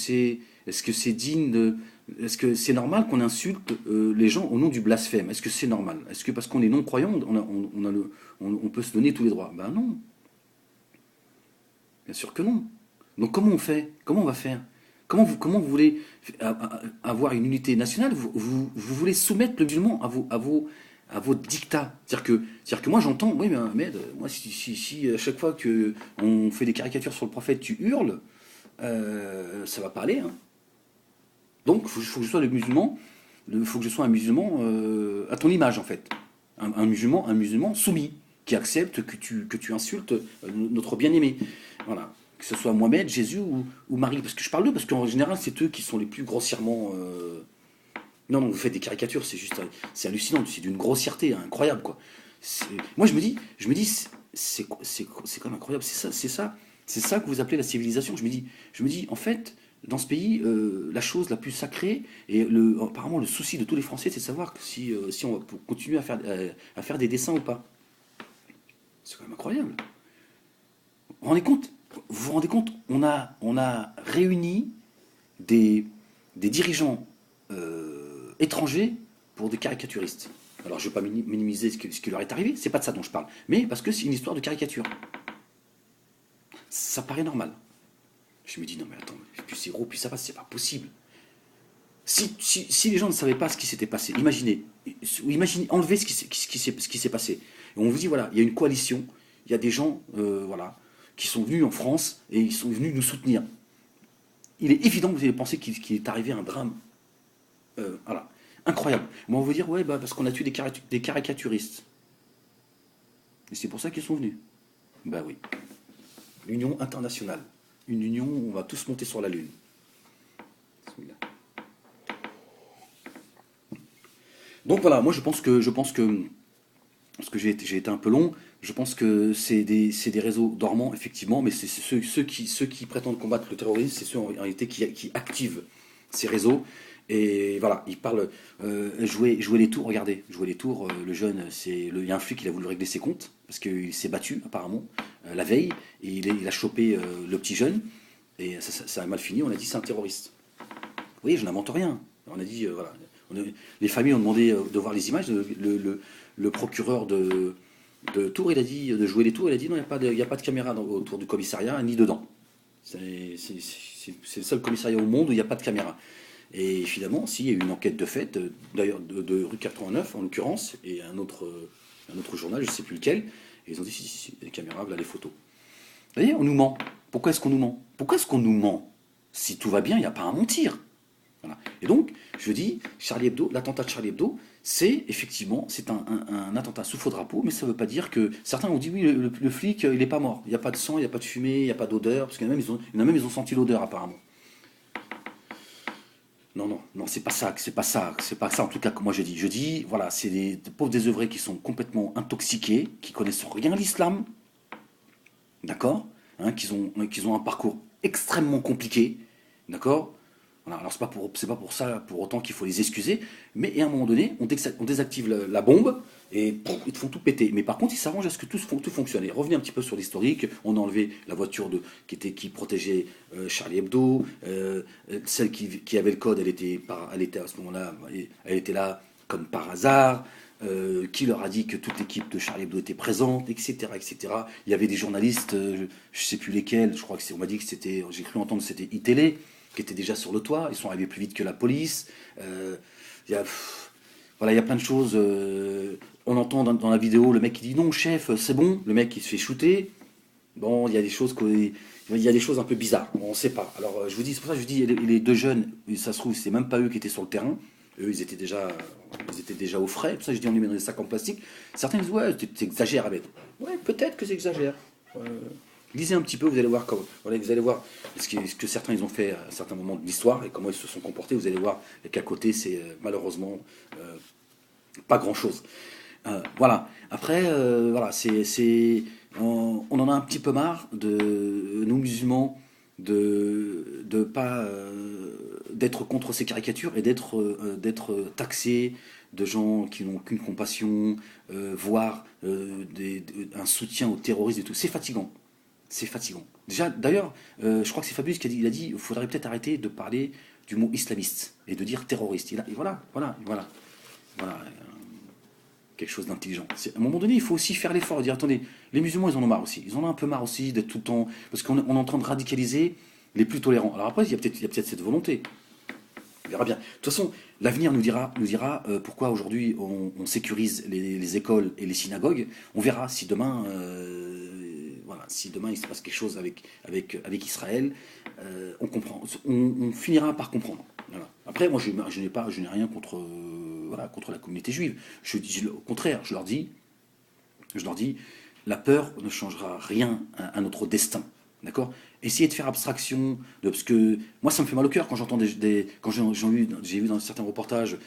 Speaker 1: c'est digne de, est-ce que c'est normal qu'on insulte les gens au nom du blasphème? Est-ce que c'est normal? Est-ce que parce qu'on est non-croyant, on peut se donner tous les droits? Ben non. Bien sûr que non. Donc comment on fait? Comment on va faire? Comment vous voulez avoir une unité nationale? Vous voulez soumettre le musulman à vos dictats. C'est-à-dire que moi j'entends, oui mais Ahmed, moi si à chaque fois qu'on fait des caricatures sur le prophète tu hurles, ça va pas aller. Hein. Donc il faut que je sois un musulman à ton image en fait. Un musulman soumis, qui accepte que tu insultes notre bien-aimé. Voilà. Que ce soit Mohamed, Jésus ou Marie. Parce que je parle d'eux, parce qu'en général, c'est eux qui sont les plus grossièrement. Non, vous faites des caricatures, c'est hallucinant, c'est d'une grossièreté incroyable, quoi. Moi, je me dis, c'est quand même incroyable. C'est ça que vous appelez la civilisation. Je me dis, en fait, dans ce pays, la chose la plus sacrée, et apparemment le souci de tous les Français, c'est de savoir que si on va continuer à faire des dessins ou pas. C'est quand même incroyable. Vous vous rendez compte? Vous vous rendez compte? On a réuni des, des dirigeants étrangers pour des caricaturistes. Alors je ne vais pas minimiser ce qui leur est arrivé, c'est pas de ça dont je parle, mais parce que c'est une histoire de caricature. Ça paraît normal. Je me dis non mais attends, plus c'est gros, plus ça passe, c'est pas possible. Si les gens ne savaient pas ce qui s'était passé, imaginez, enlevez ce qui s'est passé. Et on vous dit voilà, il y a une coalition, il y a des gens voilà, qui sont venus en France et ils sont venus nous soutenir. Il est évident que vous allez penser qu'il est arrivé un drame. Voilà. Incroyable. Moi, on va vous dire, ouais, bah, parce qu'on a tué des caricaturistes. Et c'est pour ça qu'ils sont venus. Bah oui. L'Union internationale. Une union où on va tous monter sur la Lune. Donc voilà, moi parce que j'ai été un peu long, je pense que c'est des réseaux dormants, effectivement, mais c'est ceux qui prétendent combattre le terrorisme, c'est ceux en réalité qui activent ces réseaux. Et voilà, ils parlent jouer les tours, regardez, jouer les tours, le jeune, il y a un flic qui a voulu régler ses comptes, parce qu'il s'est battu apparemment la veille, et il a chopé le petit jeune, et ça a mal fini, on a dit c'est un terroriste. Vous voyez, je n'invente rien. On a dit, voilà. Les familles ont demandé de voir les images. Le procureur de Tours, il a dit, de jouer les tours, il a dit non, il n'y a pas de caméra autour du commissariat, ni dedans. C'est le seul commissariat au monde où il n'y a pas de caméra. Et finalement, s'il y a eu une enquête de fait, d'ailleurs de rue 89 en l'occurrence, et un autre journal, je ne sais plus lequel, et ils ont dit si, les caméras, voilà les photos. Vous voyez, on nous ment. Pourquoi est-ce qu'on nous ment? Pourquoi est-ce qu'on nous ment? Si tout va bien, il n'y a pas à mentir. Voilà. Et donc, je dis, Charlie Hebdo, l'attentat de Charlie Hebdo, c'est effectivement, un attentat sous faux drapeau, mais ça ne veut pas dire que certains ont dit oui, le flic, il n'est pas mort. Il n'y a pas de sang, il n'y a pas de fumée, il n'y a pas d'odeur, parce qu'il y en a même, il y en a même, ils ont senti l'odeur apparemment. Non, non, non, c'est pas ça en tout cas que moi je dis. Je dis, voilà, c'est des pauvres désœuvrés qui sont complètement intoxiqués, qui connaissent rien à l'islam, d'accord, hein, qu'ils ont un parcours extrêmement compliqué, d'accord. Voilà, alors c'est pas pour ça, pour autant qu'il faut les excuser, mais à un moment donné, on désactive la bombe et pouf, ils te font tout péter. Mais par contre, ils s'arrangent à ce que tout fonctionne. Et revenez un petit peu sur l'historique. On a enlevé la voiture qui protégeait Charlie Hebdo, celle qui avait le code, elle était à ce moment-là, elle était là comme par hasard. Qui leur a dit que toute l'équipe de Charlie Hebdo était présente, etc., etc. Il y avait des journalistes, je ne sais plus lesquels, je crois on m'a dit que c'était, j'ai cru entendre que c'était iTélé, qui était déjà sur le toit, ils sont arrivés plus vite que la police. Il y a, voilà, il y a plein de choses. On entend dans la vidéo le mec qui dit non, chef, c'est bon. Le mec qui se fait shooter. Bon, il y a des choses un peu bizarres. On ne sait pas. Alors, je vous dis, c'est pour ça que je dis, les deux jeunes, ça se trouve, c'est même pas eux qui étaient sur le terrain. Eux, ils étaient déjà au frais. Pour ça, je dis, on les met dans des sacs en plastique. Certains disent, ouais, t'exagères, Ahmed. Ouais, peut-être que j'exagère. Lisez un petit peu, vous allez voir voilà, vous allez voir ce que certains ils ont fait à certains moments de l'histoire et comment ils se sont comportés. Vous allez voir qu'à côté, c'est malheureusement pas grand-chose. Voilà. Après, voilà, on en a un petit peu marre de nous musulmans de pas d'être contre ces caricatures et d'être taxés de gens qui n'ont qu'une compassion, voire un soutien au terrorisme et tout. C'est fatigant. C'est fatigant. Déjà, d'ailleurs, je crois que c'est Fabius qui a dit, il faudrait peut-être arrêter de parler du mot islamiste et de dire terroriste. Et voilà, quelque chose d'intelligent. À un moment donné, il faut aussi faire l'effort de dire, attendez, les musulmans, ils en ont marre aussi. Ils en ont un peu marre aussi d'être tout le temps, parce qu'on est en train de radicaliser les plus tolérants. Alors après, il y a peut-être cette volonté. On verra bien. De toute façon, l'avenir nous dira pourquoi aujourd'hui on sécurise les écoles et les synagogues. On verra si demain, voilà, si demain il se passe quelque chose avec Israël, on comprend, on finira par comprendre. Voilà. Après, moi, je n'ai rien contre, voilà, contre la communauté juive. Au contraire, je leur dis, la peur ne changera rien à notre destin. D'accord. Essayer de faire abstraction parce que moi ça me fait mal au cœur quand j'entends j'ai vu dans certains reportages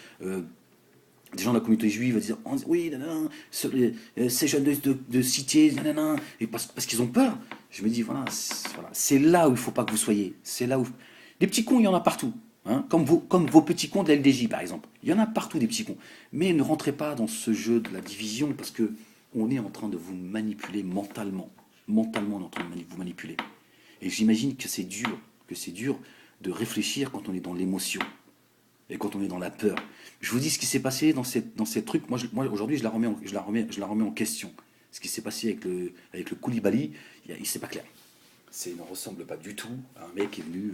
Speaker 1: des gens de la communauté juive dire oui, nanana, ces jeunes de cité, nanana, et parce qu'ils ont peur. Je me dis, voilà, c'est là où il ne faut pas que vous soyez. C'est là où. Des petits cons, il y en a partout. Hein, comme vos petits cons de la LDJ, par exemple. Il y en a partout des petits cons. Mais ne rentrez pas dans ce jeu de la division parce que on est en train de vous manipuler mentalement. Mentalement, on est en train de vous manipuler. Et j'imagine que c'est dur de réfléchir quand on est dans l'émotion et quand on est dans la peur. Je vous dis ce qui s'est passé dans ces trucs. Moi aujourd'hui, je la remets en question. Ce qui s'est passé avec le Koulibaly, c'est pas clair. Ne ressemble pas du tout à un mec qui est venu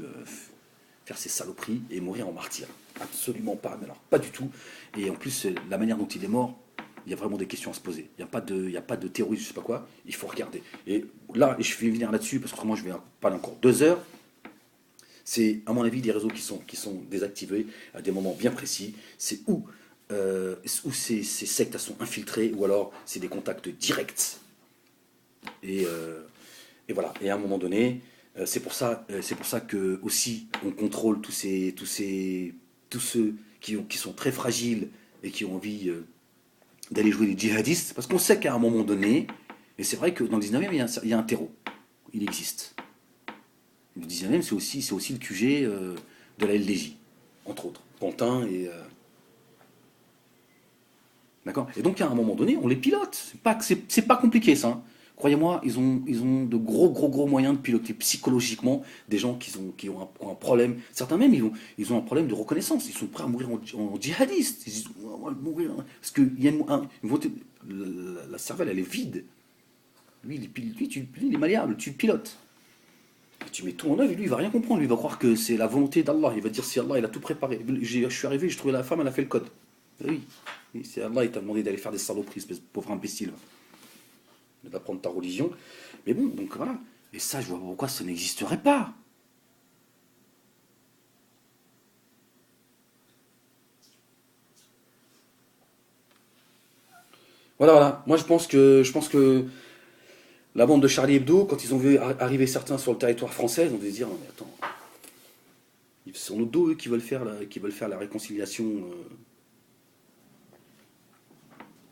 Speaker 1: faire ses saloperies et mourir en martyr. Absolument pas, mais alors pas du tout. Et en plus, la manière dont il est mort, il y a vraiment des questions à se poser. Il n'y a pas de terrorisme, je sais pas quoi. Il faut regarder. Et là, je vais venir là-dessus parce que moi, je vais parler encore 2 heures. C'est, à mon avis, des réseaux qui sont désactivés à des moments bien précis. C'est où ces sectes sont infiltrées ou alors c'est des contacts directs. Et voilà. Et à un moment donné, c'est pour ça que aussi on contrôle tous ceux qui sont très fragiles et qui ont envie d'aller jouer les djihadistes, parce qu'on sait qu'à un moment donné, et c'est vrai que dans le 19e, il y a un terreau. Il existe. Le 19e, c'est aussi le QG de la LDJ, entre autres. Pantin et. D'accord. Et donc, à un moment donné, on les pilote. C'est pas compliqué, ça. Hein. Croyez-moi, ils ont de gros moyens de piloter psychologiquement des gens qui ont un problème. Certains même, ils ont un problème de reconnaissance. Ils sont prêts à mourir en djihadiste. Ils disent, on va mourir. Parce que la cervelle, elle est vide. Lui, il est malléable, tu le pilotes. Et tu mets tout en œuvre, et lui, il va rien comprendre. Lui, il va croire que c'est la volonté d'Allah. Il va dire, si Allah, il a tout préparé. Je suis arrivé, j'ai trouvé la femme, elle a fait le code. Oui. C'est Allah, il t'a demandé d'aller faire des saloperies, espèce de pauvre imbécile. D'apprendre ta religion. Mais bon, donc voilà. Et ça, je vois pourquoi ça n'existerait pas. Voilà. Moi, je pense que la bande de Charlie Hebdo, quand ils ont vu arriver certains sur le territoire français, ils ont dû se dire, non mais attends, ils sont nos dos, eux, qui veulent faire la réconciliation,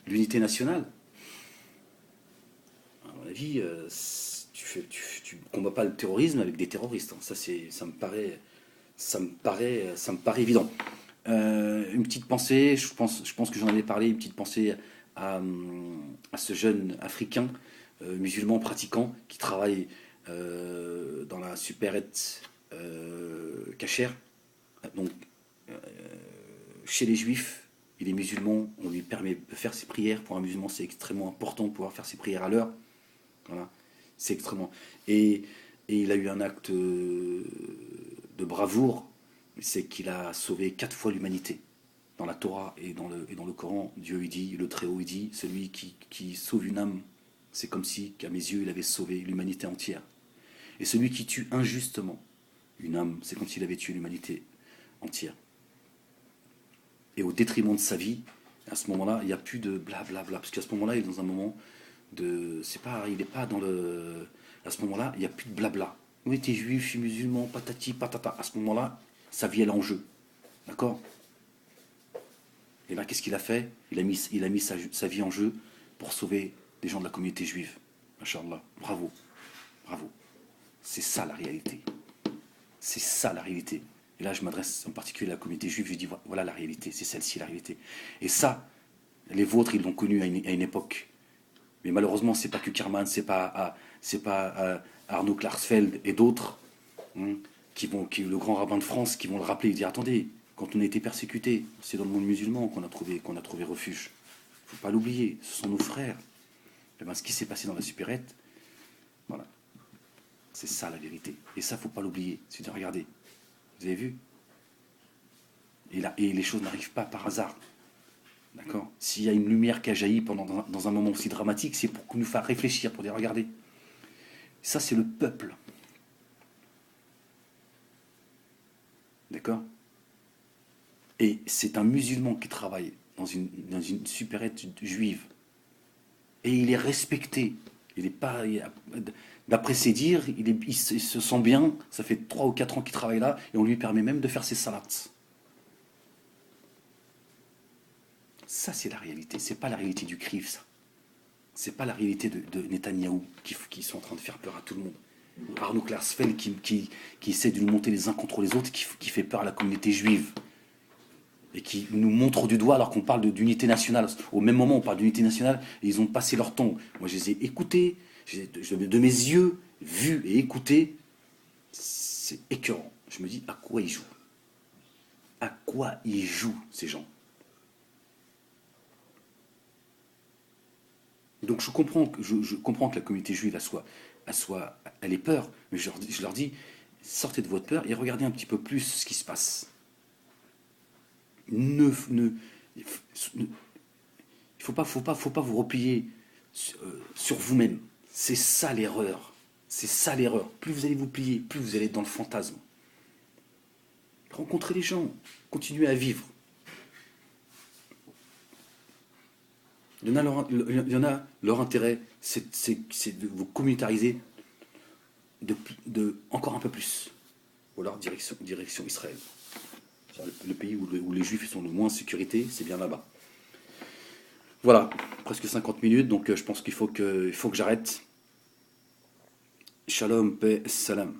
Speaker 1: l'unité nationale. À mon avis, tu combats pas le terrorisme avec des terroristes. Hein. Ça me paraît évident. Une petite pensée, je pense que j'en avais parlé, une petite pensée à ce jeune africain musulman pratiquant qui travaille dans la supérette cachère. Donc, euh, chez les juifs, il est musulman, on lui permet de faire ses prières. Pour un musulman, c'est extrêmement important de pouvoir faire ses prières à l'heure. Voilà, c'est extrêmement. Et, et il a eu un acte de bravoure, c'est qu'il a sauvé 4 fois l'humanité. Dans la Torah et dans le Coran, Dieu il dit, le Très-Haut il dit, celui qui sauve une âme, c'est comme si, qu'à mes yeux, il avait sauvé l'humanité entière. Et celui qui tue injustement une âme, c'est comme s'il avait tué l'humanité entière. Et au détriment de sa vie, à ce moment-là, il n'y a plus de blablabla. Parce qu'à ce moment-là, il est dans un moment de. Il n'est pas dans le. À ce moment-là, il n'y a plus de blabla. Oui, t'es juif, je suis musulman, patati, patata. À ce moment-là, sa vie, elle est en jeu. D'accord. Et là, qu'est-ce qu'il a fait? Il a mis sa vie en jeu pour sauver des gens de la communauté juive. Inch'Allah. Bravo. Bravo. C'est ça la réalité. C'est ça la réalité. Et là, je m'adresse en particulier à la communauté juive, je dis voilà la réalité, c'est celle-ci la réalité. Et ça, les vôtres, ils l'ont connu à une époque. Mais malheureusement, c'est pas que Kerman, c'est pas Arnaud Klarsfeld et d'autres, hein, le grand rabbin de France, qui vont le rappeler et dire attendez, quand on a été persécuté, c'est dans le monde musulman qu'on a trouvé refuge. Il ne faut pas l'oublier, ce sont nos frères. Et ben, ce qui s'est passé dans la supérette, voilà, c'est ça la vérité. Et ça, il ne faut pas l'oublier. C'est de regarder. Vous avez vu? Et les choses n'arrivent pas par hasard. D'accord. S'il y a une lumière qui a jailli dans un moment aussi dramatique, c'est pour nous faire réfléchir, pour dire regardez. Ça, c'est le peuple. D'accord. Et c'est un musulman qui travaille dans une supérette juive. Et il est respecté. Il n'est pas. D'après ses dires, il se sent bien. Ça fait 3 ou 4 ans qu'il travaille là. Et on lui permet même de faire ses salats. Ça, c'est la réalité. C'est pas la réalité du CRIF, ça. C'est pas la réalité de Netanyahou qui sont en train de faire peur à tout le monde. Ou Arnaud Klarsfeld qui essaie de nous monter les uns contre les autres, qui fait peur à la communauté juive. Et qui nous montre du doigt alors qu'on parle d'unité nationale. Au même moment, on parle d'unité nationale et ils ont passé leur temps. Moi, je les ai écoutés, de mes yeux, vus et écoutés. C'est écœurant. Je me dis, à quoi ils jouent? À quoi ils jouent, ces gens? Donc je comprends que la communauté juive elle ait peur, mais je leur dis, sortez de votre peur et regardez un petit peu plus ce qui se passe. Ne, ne, il faut pas vous replier sur vous-même. C'est ça l'erreur. C'est ça l'erreur. Plus vous allez vous plier, plus vous allez être dans le fantasme. Rencontrez les gens, continuez à vivre. Il y en a leur intérêt, c'est de vous communautariser encore un peu plus. Ou alors direction Israël. Le pays où les juifs sont le moins en sécurité, c'est bien là-bas. Voilà, presque 50 minutes, donc je pense qu'il faut que j'arrête. Shalom, paix, salam.